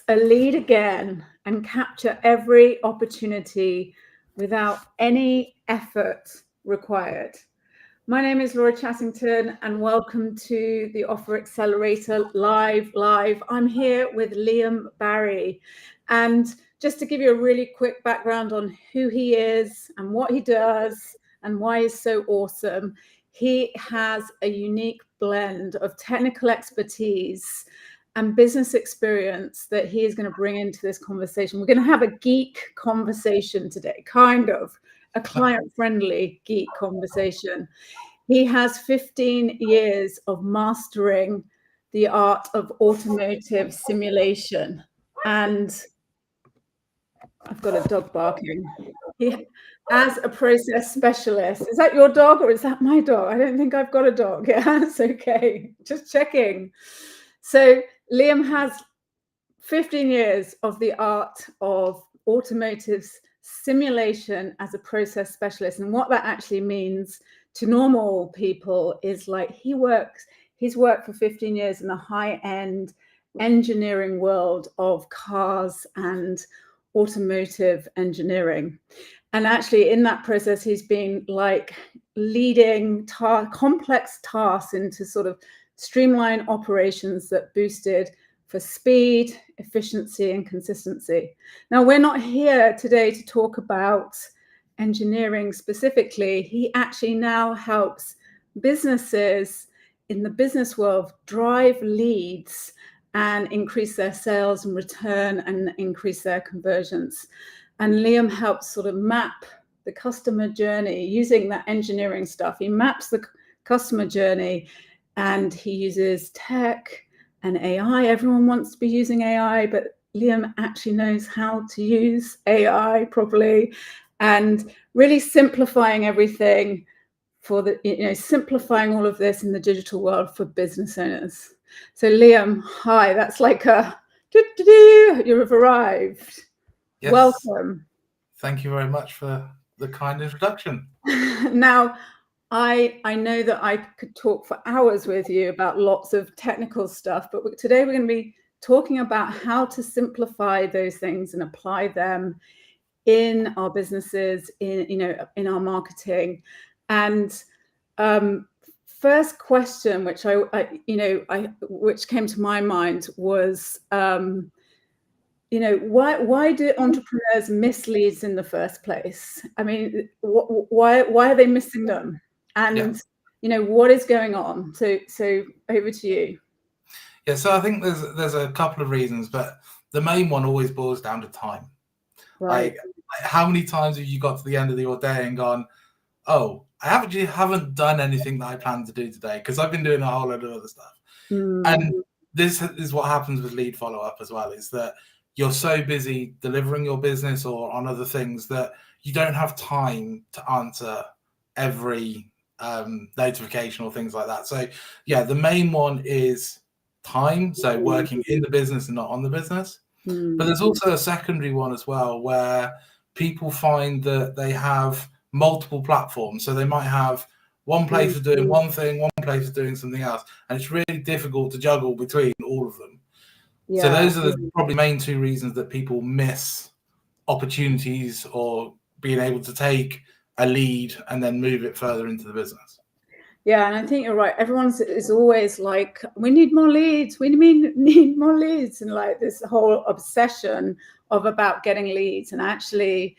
a lead again and capture every opportunity without any effort required. My name is Laura Chattington and welcome to the Offer Accelerator live. I'm here with Liam Barry. And just to give you a really quick background on who he is and what he does and why he's so awesome, he has a unique blend of technical expertise and business experience that he is going to bring into this conversation. We're going to have a geek conversation today, kind of a client-friendly geek conversation. He has 15 years of mastering the art of automotive simulation. And I've got a dog barking. As a process specialist. Is that your dog or is that my dog? I don't think I've got a dog. Yeah, it's okay. Just checking. So Liam has 15 years of the art of automotive simulation as a process specialist. And what that actually means to normal people is like he's worked for 15 years in the high-end engineering world of cars and automotive engineering. And actually in that process, he's been like leading complex tasks into sort of streamlined operations that boosted for speed, efficiency, and consistency. Now, we're not here today to talk about engineering specifically. He actually now helps businesses in the business world drive leads and increase their sales and return and increase their conversions. And Liam helps sort of map the customer journey using that engineering stuff. He maps the customer journey and he uses tech and AI. Everyone wants to be using AI, but Liam actually knows how to use AI properly and really simplifying everything for simplifying all of this in the digital world for business owners. So Liam, hi, that's like you have arrived. Yes. Welcome. Thank you very much for the kind introduction. Now, I know that I could talk for hours with you about lots of technical stuff, but today we're going to be talking about how to simplify those things and apply them in our businesses, in our marketing. And first question, which which came to my mind was, why do entrepreneurs miss leads in the first place? I mean, why are they missing them? And what is going on? So over to you. Yeah, so I think there's a couple of reasons, but the main one always boils down to time. Right. Like how many times have you got to the end of your day and gone, oh, I actually haven't done anything that I planned to do today because I've been doing a whole load of other stuff. And this is what happens with lead follow-up as well, is that you're so busy delivering your business or on other things that you don't have time to answer every notification or things like that. So yeah, the main one is time. So working in the business and not on the business. But there's also a secondary one as well, where people find that they have multiple platforms. So they might have one place for doing one thing, one place for doing something else. And it's really difficult to juggle between all of them. Yeah. So those are the probably main two reasons that people miss opportunities or being able to take a lead and then move it further into the business. Yeah, and I think you're right. Everyone is always like, we need more leads. We need more leads, and like this whole obsession about getting leads. And actually,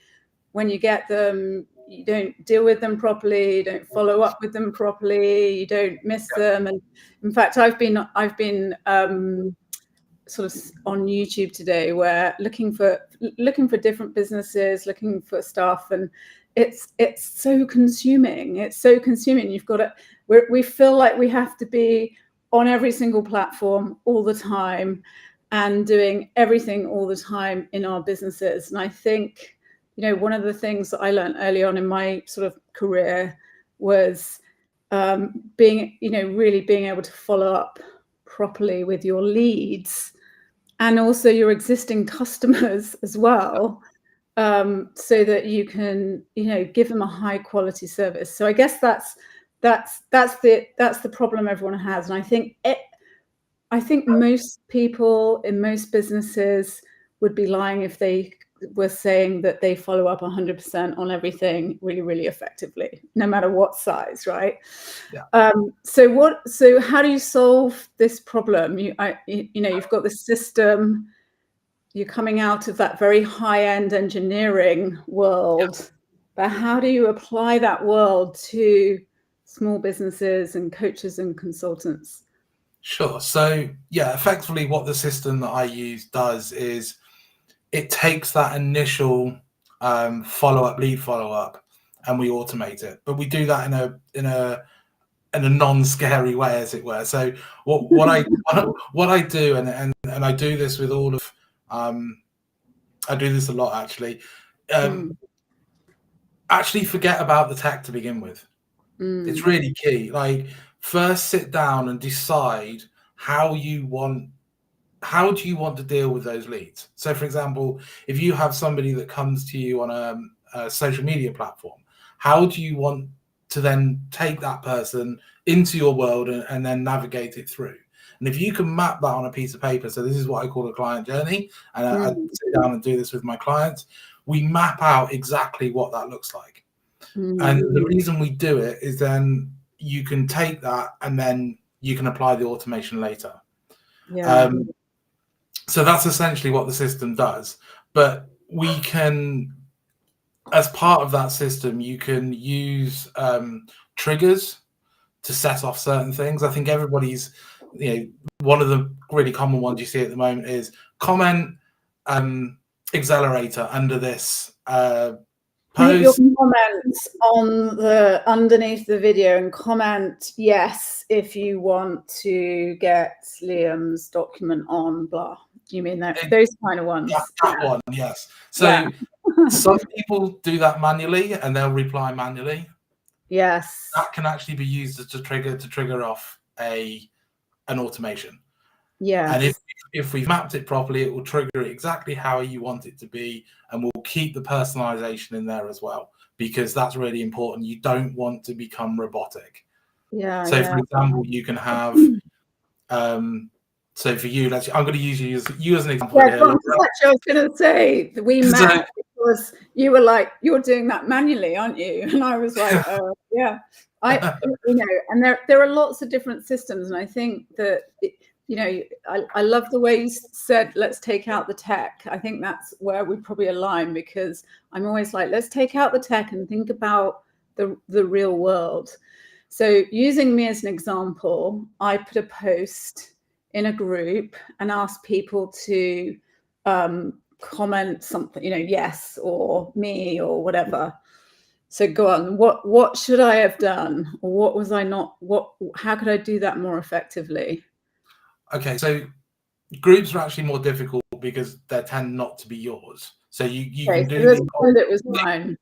when you get them, you don't deal with them properly. You don't follow up with them properly. You don't miss them. And in fact, I've been sort of on YouTube today, where looking for different businesses, looking for stuff, and it's so consuming. It's so consuming. You've got to. We feel like we have to be on every single platform all the time, and doing everything all the time in our businesses. And I think, one of the things that I learned early on in my sort of career was really being able to follow up properly with your leads and also your existing customers as well, so that you can, give them a high quality service. So I guess that's the problem everyone has. And I think I think most people in most businesses would be lying if they were saying that they follow up 100% on everything really, really effectively, no matter what size, right? Yeah. So how do you solve this problem? You know, you've got the system, you're coming out of that very high-end engineering world, but how do you apply that world to small businesses and coaches and consultants? Sure. So yeah, effectively what the system that I use does is it takes that initial lead follow up, and we automate it. But we do that in a non-scary way, as it were. So what I do, and I do this with all of I do this a lot actually. Actually forget about the tech to begin with. It's really key. Like, first sit down and decide how do you want to deal with those leads. So for example, if you have somebody that comes to you on a social media platform, how do you want to then take that person into your world and then navigate it through? And if you can map that on a piece of paper, so this is what I call a client journey, and I sit down and do this with my clients, we map out exactly what that looks like. And the reason we do it is then you can take that and then you can apply the automation later. So that's essentially what the system does. But we can, as part of that system, you can use triggers to set off certain things. I think everybody's, one of the really common ones you see at the moment is comment accelerator under this Make your post. comments on the underneath the video and comment yes if you want to get Liam's document on blah. You mean those kind of ones? That one, yes. So some people do that manually and they'll reply manually. Yes. That can actually be used as to trigger off an automation. Yeah. And if we've mapped it properly, it will trigger it exactly how you want it to be, and we'll keep the personalization in there as well, because that's really important. You don't want to become robotic. Yeah. So for example, you can have so for you, I'm going to use you as an example. Yeah, I was going to say we met because you were like, you're doing that manually, aren't you? And I was like, yeah. And there are lots of different systems, and I think that I love the way you said, let's take out the tech. I think that's where we probably align, because I'm always like, let's take out the tech and think about the real world. So using me as an example, I put a post in a group and asked people to comment something, yes, or me, or whatever. So go on. What should I have done, or what was I not? How could I do that more effectively? Okay, so groups are actually more difficult because they tend not to be yours. So you can do. It was mine.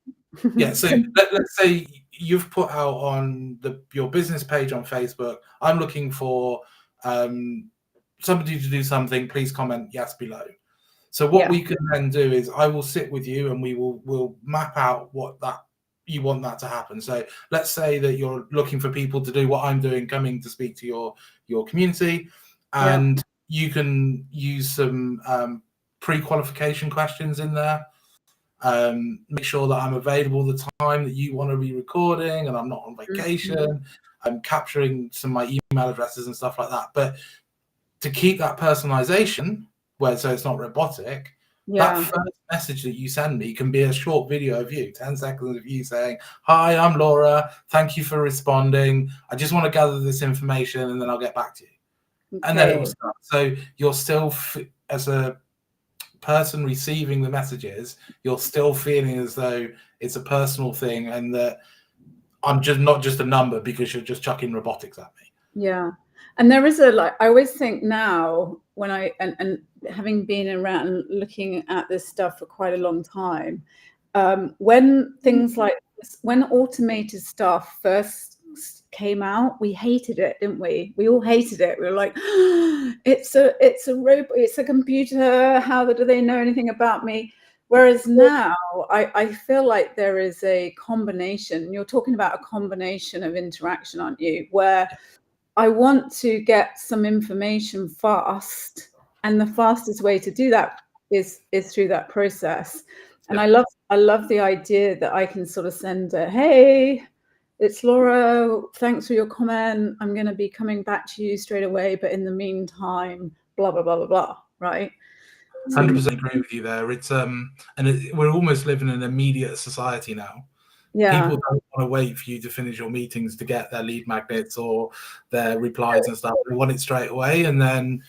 Yeah. So let's say you've put out on your business page on Facebook, I'm looking for somebody to do something. Please comment yes below. So what we can then do is I will sit with you and we'll map out what that you want that to happen. So let's say that you're looking for people to do what I'm doing, coming to speak to your community, and you can use some pre-qualification questions in there. Make sure that I'm available the time that you want to be recording and I'm not on vacation. I'm capturing some of my email addresses and stuff like that. But to keep that personalization, so it's not robotic, that first message that you send me can be a short video of you, 10 seconds of you saying, hi, I'm Laura. Thank you for responding. I just want to gather this information and then I'll get back to you. And then it will start. So you're still, as a person receiving the messages, you're still feeling as though it's a personal thing and that I'm just not just a number because you're just chucking robotics at me. Yeah. And there is I always think now when and having been around looking at this stuff for quite a long time, when things like this, when automated stuff first came out, we hated it, didn't we? We all hated it. We were like, it's a robot, it's a computer. How do they know anything about me? Whereas now I feel like there is a combination. You're talking about a combination of interaction, aren't you? Where I want to get some information fast, and the fastest way to do that is through that process. And I love the idea that I can sort of send a, hey, it's Laura, thanks for your comment. I'm going to be coming back to you straight away, but in the meantime, blah, blah, blah, blah, blah, right? 100% agree with you there. It's we're almost living in an immediate society now. Yeah. People don't want to wait for you to finish your meetings to get their lead magnets or their replies and stuff. They want it straight away, and then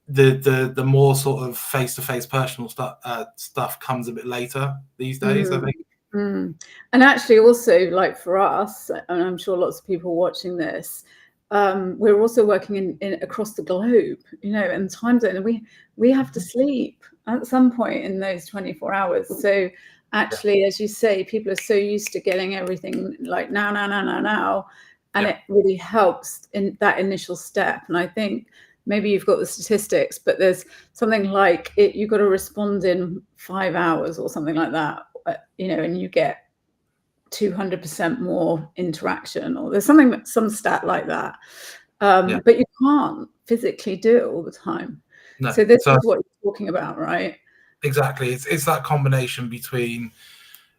the more sort of face-to-face personal stuff comes a bit later these days, I think. And actually, also, like for us, and I'm sure lots of people watching this, we're also working in across the globe, you know, and time zone, and we have to sleep at some point in those 24 hours. So actually, as you say, people are so used to getting everything like now, and it really helps in that initial step. And I think maybe you've got the statistics, but there's something like you've got to respond in 5 hours or something like that, you know, and you get 200% more interaction, or there's some stat like that. But you can't physically do it all the time. No. So this is what you're talking about, right? Exactly. It's that combination between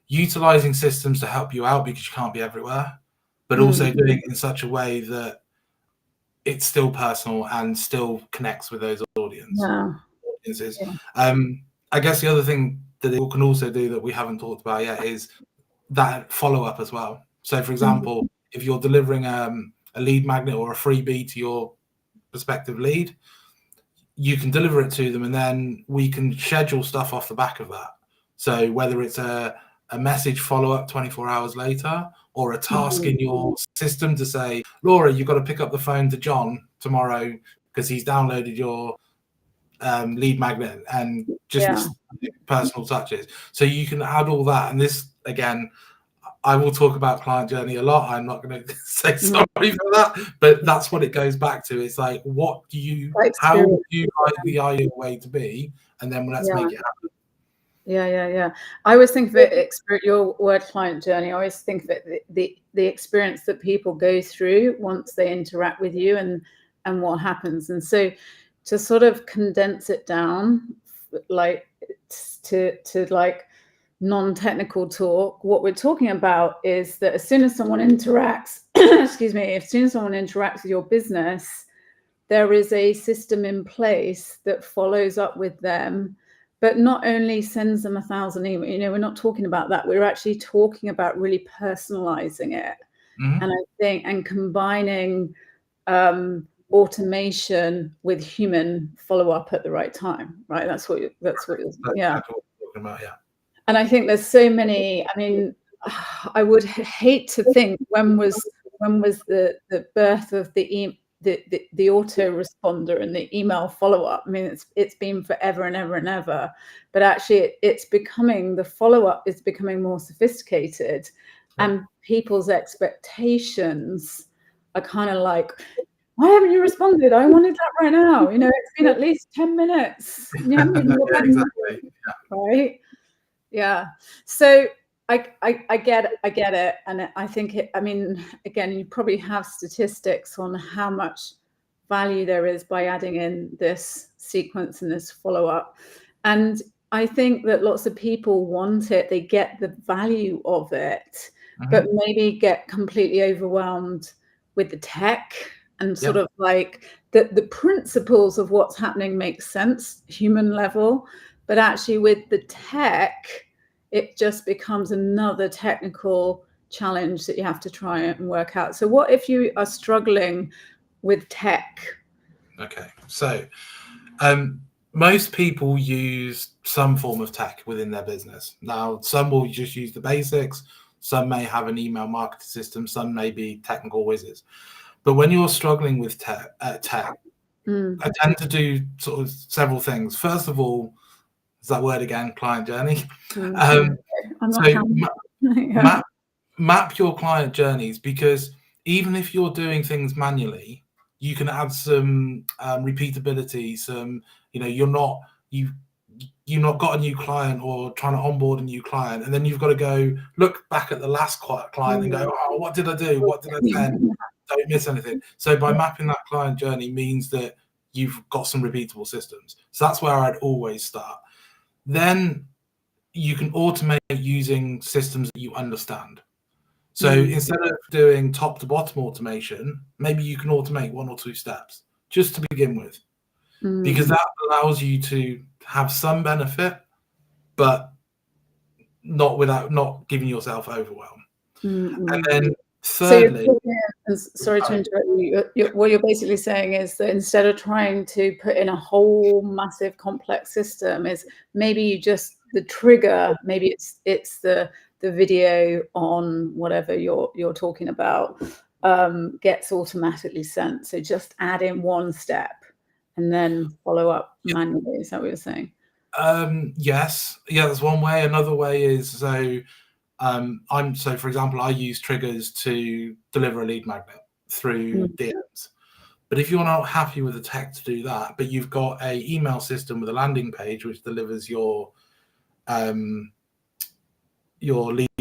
utilizing systems to help you out because you can't be everywhere, but also doing it in such a way that it's still personal and still connects with those audiences. I guess the other thing that it can also do that we haven't talked about yet is that follow-up as well. So for example, if you're delivering a lead magnet or a freebie to your prospective lead, you can deliver it to them, and then we can schedule stuff off the back of that. So whether it's a message follow-up 24 hours later, or a task in your system to say, Laura, you've got to pick up the phone to John tomorrow because he's downloaded your lead magnet, and just personal touches. So you can add all that. And this, again, I will talk about client journey a lot. I'm not going to say sorry for that, but that's what it goes back to. It's like, how would you like the ideal way to be? And then let's make it happen. Yeah. I always think of it, your word client journey, I always think of it, the experience that people go through once they interact with you and what happens. And so to sort of condense it down, like to like non-technical talk, what we're talking about is that as soon as someone interacts, as soon as someone interacts with your business, there is a system in place that follows up with them, but not only sends them 1,000 emails. You know, we're not talking about that. We're actually talking about really personalizing it. And I think, and combining automation with human follow-up at the right time, right? That's what you're talking about, And I think there's so many, I mean, I would hate to think when was the birth of the autoresponder and the email follow-up. I mean, it's been forever and ever and ever, but actually it's becoming, the follow-up is becoming more sophisticated, and people's expectations are kind of like, why haven't you responded? I wanted that right now. You know, it's been at least 10 minutes. You haven't even exactly. Right? Yeah. So I get it. And I think I mean, again, you probably have statistics on how much value there is by adding in this sequence and this follow-up. And I think that lots of people want it. They get the value of it, but maybe get completely overwhelmed with the tech and sort of like the principles of what's happening make sense, human level. But actually with the tech, it just becomes another technical challenge that you have to try and work out. So what if you are struggling with tech? Okay, so most people use some form of tech within their business. Now, some will just use the basics. Some may have an email marketing system. Some may be technical whizzes. But when you're struggling with tech, I tend to do sort of several things. First of all, is that word again, client journey? Map your client journeys, because even if you're doing things manually, you can add some repeatability, some, you know, you've not got a new client or trying to onboard a new client, and then you've got to go look back at the last client and go, oh, what did I do? What did I send? don't miss anything. So by mapping that client journey means that you've got some repeatable systems. So that's where I'd always start. Then you can automate using systems that you understand. So instead of doing top to bottom automation, maybe you can automate 1 or 2 steps just to begin with, because that allows you to have some benefit, but not giving yourself overwhelm. And then thirdly, sorry to interrupt you. What you're basically saying is that instead of trying to put in a whole massive complex system, is maybe you just the trigger. Maybe it's the video on whatever you're talking about gets automatically sent. So just add in 1 step and then follow up manually. Is that what you're saying? Yes, yeah, that's one way. Another way is so for example, I use triggers to deliver a lead magnet through DMs. But if you're not happy with the tech to do that, but you've got a email system with a landing page which delivers your lead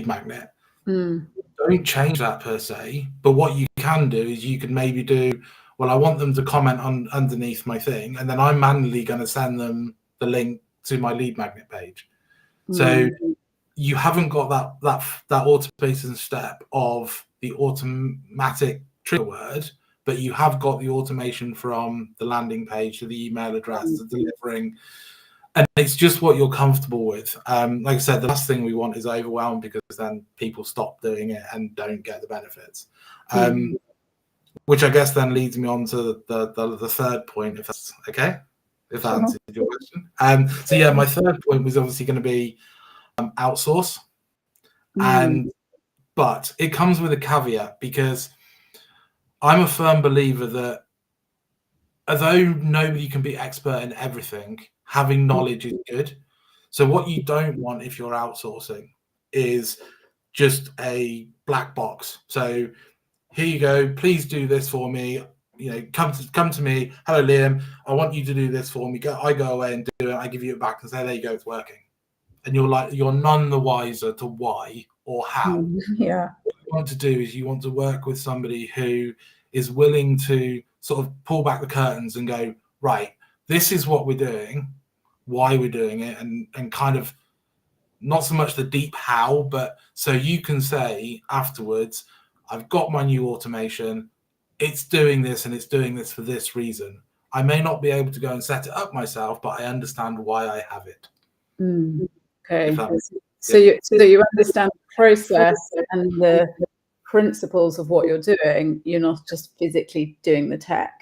magnet, don't change that per se. But what you can do is you can maybe do, well, I want them to comment on underneath my thing, and then I'm manually going to send them the link to my lead magnet page. So you haven't got that automation step of the automatic trigger word, but you have got the automation from the landing page to the email address to delivering, and it's just what you're comfortable with. Like I said, the last thing we want is overwhelm, because then people stop doing it and don't get the benefits. Which I guess then leads me on to the third point, if that's okay, if that answers your question. So yeah, my third point was obviously going to be outsource, but it comes with a caveat, because I'm a firm believer that although nobody can be expert in everything, having knowledge is good. So what you don't want if you're outsourcing is just a black box. So here you go, please do this for me. You know, come to me. Hello, Liam. I want you to do this for me. I go away and do it. I give you it back and say, there you go, it's working. And you're none the wiser to why or how. Yeah. What you want to do is you want to work with somebody who is willing to sort of pull back the curtains and go, right, this is what we're doing, why we're doing it, and kind of not so much the deep how, but so you can say afterwards, I've got my new automation, it's doing this and it's doing this for this reason. I may not be able to go and set it up myself, but I understand why I have it. Okay. So you understand the process and the principles of what you're doing. You're not just physically doing the tech.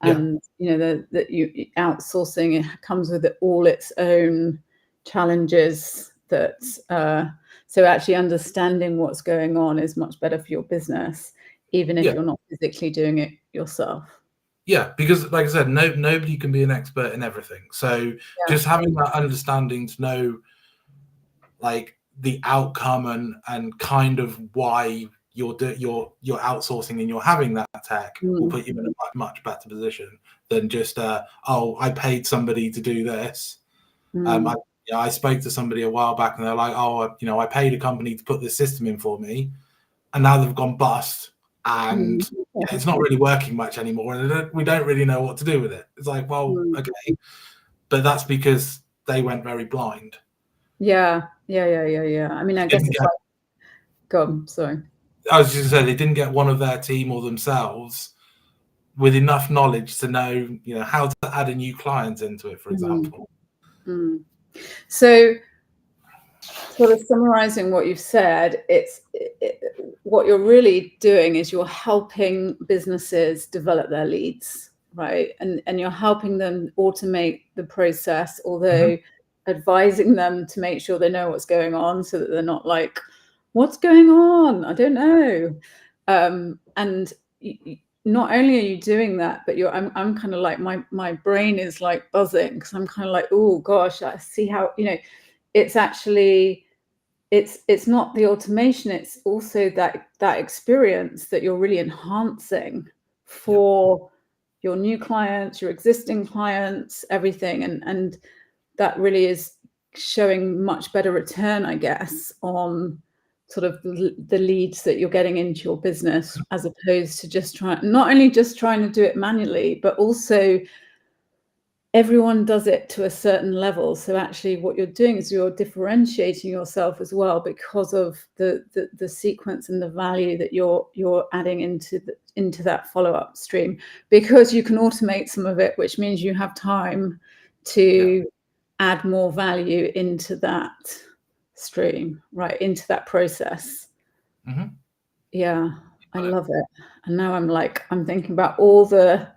And you know that you outsourcing, it comes with all its own challenges. That so actually understanding what's going on is much better for your business, even if you're not physically doing it yourself. Yeah, because like I said, nobody can be an expert in everything. So just having that understanding to know like the outcome and kind of why you're outsourcing and you're having that tech will put you in a much better position than just I paid somebody to do this. I spoke to somebody a while back and they're like, I paid a company to put this system in for me, and now they've gone bust and it's not really working much anymore, and we don't really know what to do with it. It's like, well, okay, but that's because they went very blind. Yeah. I mean, I guess it's like, go on, sorry. I was just going to say, they didn't get one of their team or themselves with enough knowledge to know, how to add a new client into it, for example. So, sort of summarizing what you've said, what you're really doing is you're helping businesses develop their leads, right? And you're helping them automate the process, although advising them to make sure they know what's going on, so that they're not like, what's going on? I don't know. And not only are you doing that, but I'm kind of like, my brain is like buzzing, because I'm kind of like, oh gosh, I see how, it's actually, it's not the automation, it's also that experience that you're really enhancing for your new clients, your existing clients, everything. And that really is showing much better return, I guess, on sort of the leads that you're getting into your business, as opposed to not only just trying to do it manually, but also everyone does it to a certain level. So actually what you're doing is you're differentiating yourself as well, because of the sequence and the value that you're adding into that follow-up stream, because you can automate some of it, which means you have time to add more value into that stream, right, into that process. Yeah, I love it. And now I'm thinking about all the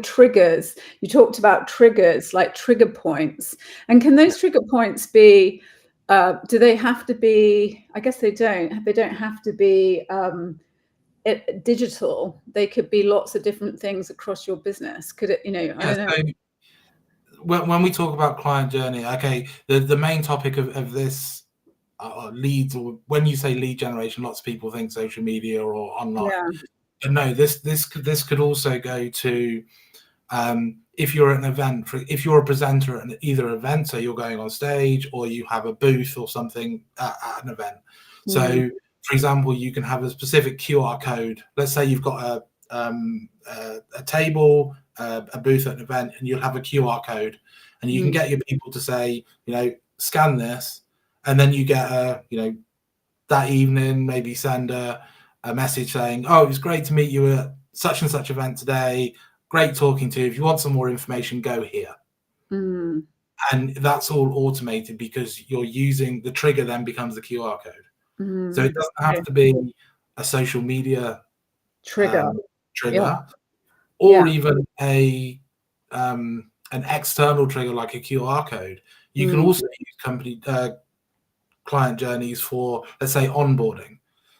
triggers. You talked about triggers, like trigger points. And can those trigger points be, do they have to be, I guess they don't have to be digital. They could be lots of different things across your business. Could it, I don't know. So when we talk about client journey, okay, the main topic of this leads, or when you say lead generation, lots of people think social media or online. But no, this could also go to if you're at an event, if you're a presenter at either event, so you're going on stage or you have a booth or something at an event. So, for example, you can have a specific QR code. Let's say you've got a table, a booth at an event, and you'll have a QR code, and you can get your people to say, scan this, and then you get that evening, maybe send a message saying, oh, it was great to meet you at such and such event today. Great talking to you. If you want some more information, go here. And that's all automated, because you're using the trigger, then becomes the QR code. So it doesn't have to be a social media trigger, or even an external trigger like a QR code. You can also use client journeys for, let's say, onboarding.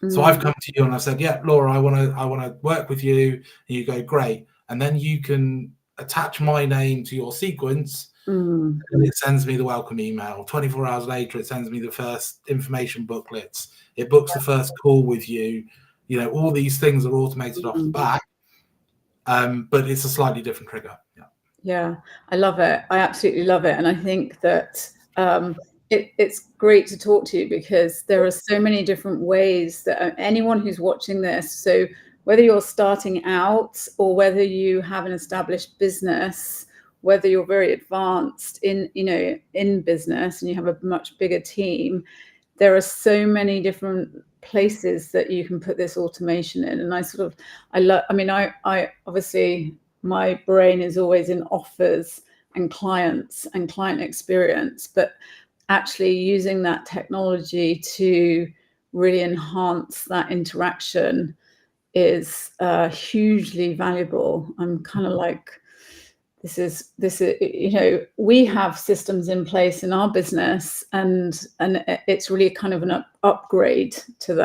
So I've come to you and I've said, yeah, Laura, I want to work with you. And you go, great. And then you can attach my name to your sequence, and it sends me the welcome email. 24 hours later, it sends me the first information booklets. It books the first call with you. All these things are automated off the back, but it's a slightly different trigger. Yeah, I love it. I absolutely love it. And I think that it's great to talk to you, because there are so many different ways that anyone who's watching this, so whether you're starting out or whether you have an established business, whether you're very advanced in business and you have a much bigger team, there are so many different places that you can put this automation in. And I obviously, my brain is always in offers and clients and client experience, but actually using that technology to really enhance that interaction is hugely valuable. I'm kind of like, this is we have systems in place in our business, and it's really kind of an upgrade to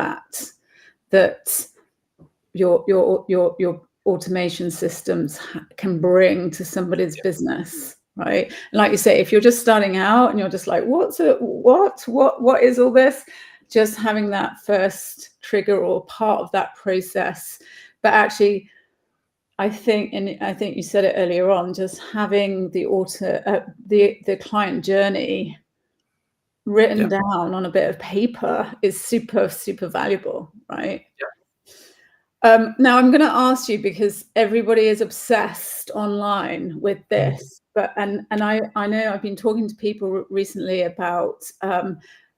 that your automation systems can bring to somebody's business, right? And like you say, if you're just starting out and you're just like, what is all this? Just having that first trigger or part of that process. But actually, I think you said it earlier on, just having the client journey written down on a bit of paper is super, super valuable, right? Now I'm going to ask you, because everybody is obsessed online with this, but and I know I've been talking to people recently about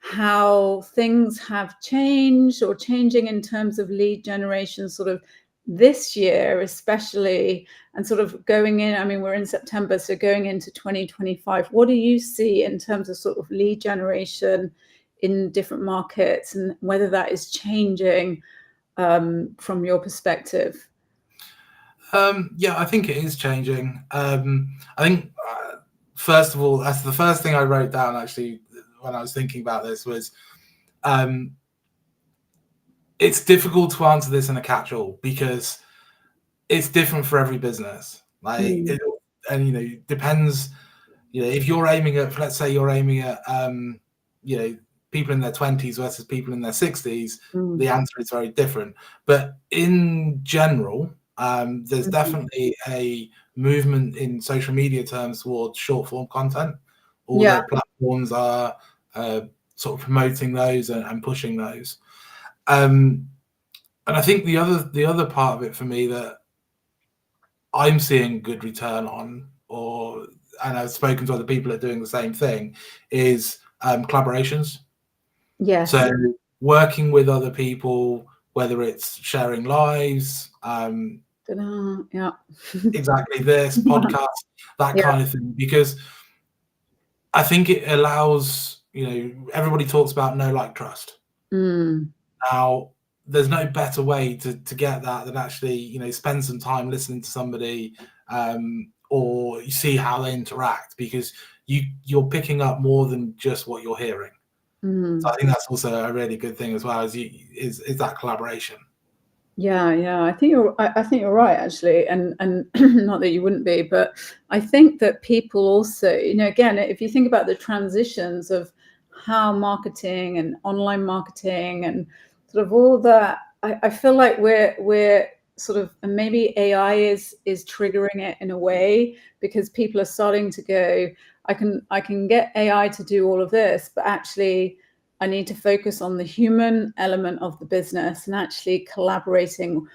how things have changed or changing in terms of lead generation, sort of this year especially, and sort of going in, I mean, we're in September, so going into 2025, what do you see in terms of sort of lead generation in different markets, and whether that is changing from your perspective? I think it is changing. I think first of all, that's the first thing I wrote down actually when I was thinking about this was it's difficult to answer this in a catch-all, because it's different for every business. It depends. If you're aiming at, let's say you're aiming at people in their 20s versus people in their 60s, the answer is very different. But in general, there's definitely a movement in social media terms towards short form content. All the platforms are sort of promoting those and pushing those. And I think the other part of it for me that I'm seeing good return on, and I've spoken to other people that are doing the same thing, is collaborations. Yes. So working with other people, whether it's sharing lives, yeah, exactly this podcast, that kind of thing, because I think it allows, everybody talks about know, like, trust. Now, there's no better way to get that than actually, spend some time listening to somebody, or you see how they interact, because you're picking up more than just what you're hearing. So I think that's also a really good thing as well, is that collaboration. Yeah. I think you're right, actually, and not that you wouldn't be, but I think that people also, again, if you think about the transitions of how marketing and online marketing and sort of all that, I feel like we're sort of, and maybe AI is triggering it in a way, because people are starting to go, I can get AI to do all of this, but actually I need to focus on the human element of the business and actually collaborating.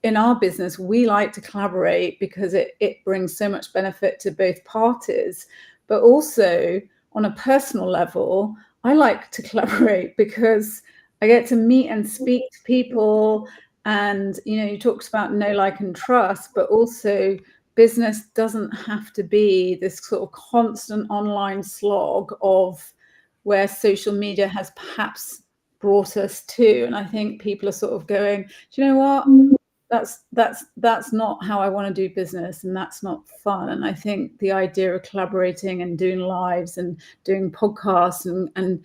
In our business, we like to collaborate because it brings so much benefit to both parties. But also on a personal level, I like to collaborate because I get to meet and speak to people. And, you talked about know, like, and trust, but also business doesn't have to be this sort of constant online slog of where social media has perhaps brought us to. And I think people are sort of going, do you know what? That's not how I want to do business, and that's not fun. And I think the idea of collaborating and doing lives and doing podcasts and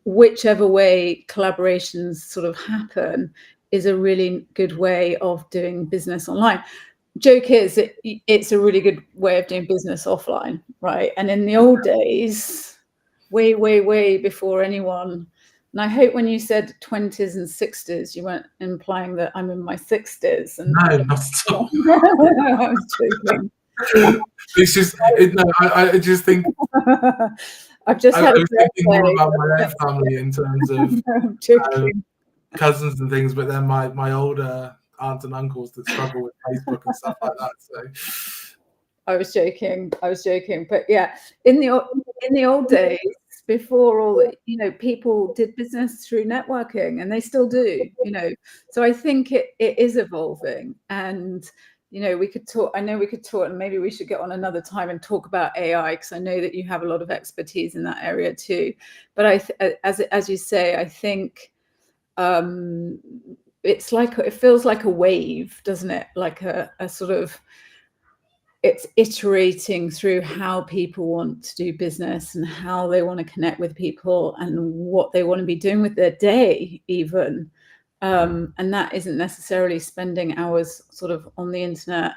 whichever way collaborations sort of happen is a really good way of doing business online. Joke is, it's a really good way of doing business offline, right? And in the old days, way before anyone, and I hope when you said 20s and 60s, you weren't implying that I'm in my 60s. And no, not at all. I was joking. It's just, I just think I've just had I was thinking more about my own family in terms of cousins and things, but then my older aunts and uncles that struggle with Facebook and stuff like that. So I was joking, but yeah, in the old days, before all the, people did business through networking, and they still do, so I think it is evolving. And we could talk, and maybe we should get on another time and talk about AI, because I know that you have a lot of expertise in that area too. But as you say, I think it's like, it feels like a wave, doesn't it? Like a sort of, it's iterating through how people want to do business and how they want to connect with people and what they want to be doing with their day even. And that isn't necessarily spending hours sort of on the internet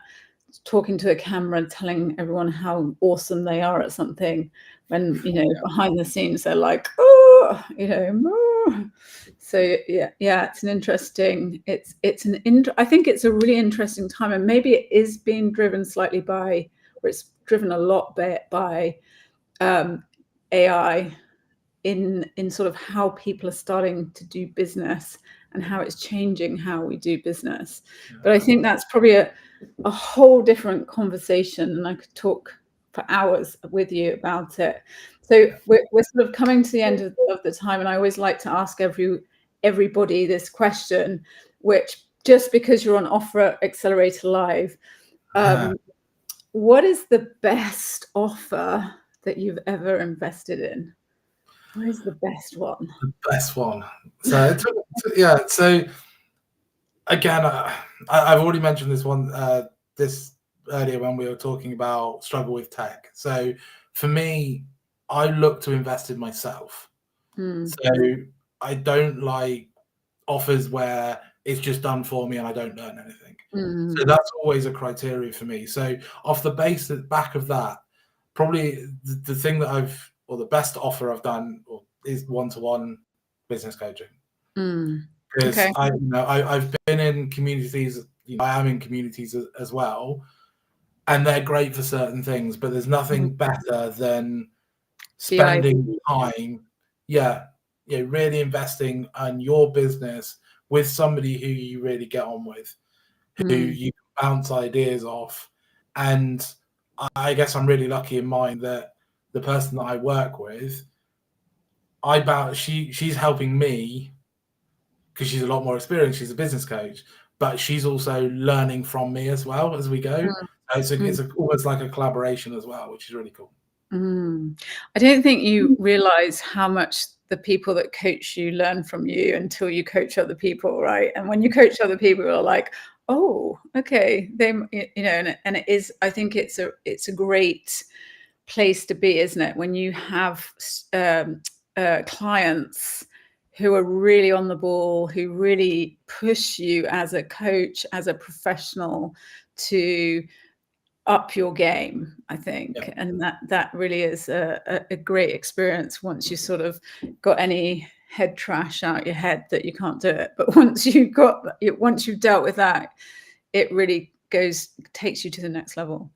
talking to a camera, telling everyone how awesome they are at something, when behind the scenes they're like, oh, so yeah, it's an interesting, I think it's a really interesting time, and maybe it is being driven slightly by, or it's driven a lot by AI in sort of how people are starting to do business and how it's changing how we do business. But I think that's probably a whole different conversation, and I could talk for hours with you about it. So we're sort of coming to the end of the time, and I always like to ask everybody this question, which, just because you're on Offer Accelerator Live, what is the best offer that you've ever invested in? What is the best one? The best one. So yeah. So again, I've already mentioned this one this earlier when we were talking about struggle with tech. So for me, I look to invest in myself. So I don't like offers where it's just done for me and I don't learn anything. So that's always a criteria for me. So off the back of that, probably the thing that the best offer I've done is one-to-one business coaching. Because I've been in communities, I am in communities as well, and they're great for certain things, but there's nothing better than spending time, really investing on your business with somebody who you really get on with, who you can bounce ideas off. And I guess I'm really lucky in mine that the person that I work with, she's helping me because she's a lot more experienced. She's a business coach, but she's also learning from me as well as we go. It's almost like a collaboration as well, which is really cool. I don't think you realize how much the people that coach you learn from you until you coach other people, right? And when you coach other people, you're like, oh, okay, and it is. I think it's a great place to be, isn't it? When you have clients who are really on the ball, who really push you as a coach, as a professional, to up your game, I think. Yeah. And that really is a great experience once you sort of got any head trash out your head that you can't do it. But once you've dealt with that, it really takes you to the next level.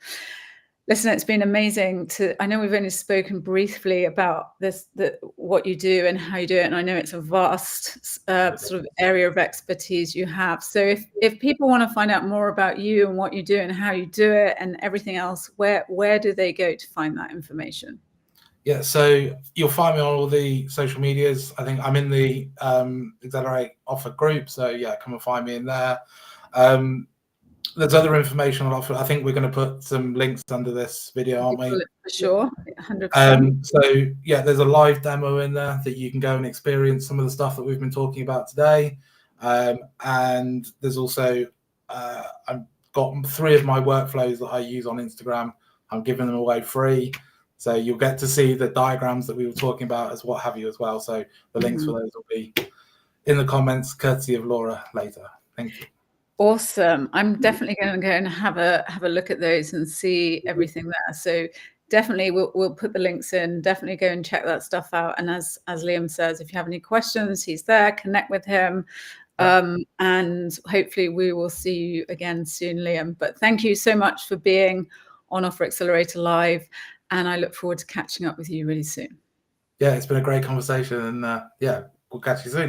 Listen, it's been amazing I know we've only spoken briefly about what you do and how you do it. And I know it's a vast sort of area of expertise you have. So if people want to find out more about you and what you do and how you do it and everything else, where do they go to find that information? Yeah, so you'll find me on all the social medias. I think I'm in the Accelerate Offer group. So yeah, come and find me in there. There's other information on offer. I think we're going to put some links under this video, aren't we? For sure, 100%. So yeah, there's a live demo in there that you can go and experience some of the stuff that we've been talking about today. And there's also, I've got 3 of my workflows that I use on Instagram. I'm giving them away free. So you'll get to see the diagrams that we were talking about as what have you as well. So the links for those will be in the comments, courtesy of Laura later. Thank you. Awesome. I'm definitely going to go and have a look at those and see everything there. So definitely we'll put the links in. Definitely go and check that stuff out. And as Liam says, if you have any questions, he's there. Connect with him. And hopefully we will see you again soon, Liam. But thank you so much for being on Offer Accelerator Live. And I look forward to catching up with you really soon. Yeah, it's been a great conversation. And yeah, we'll catch you soon.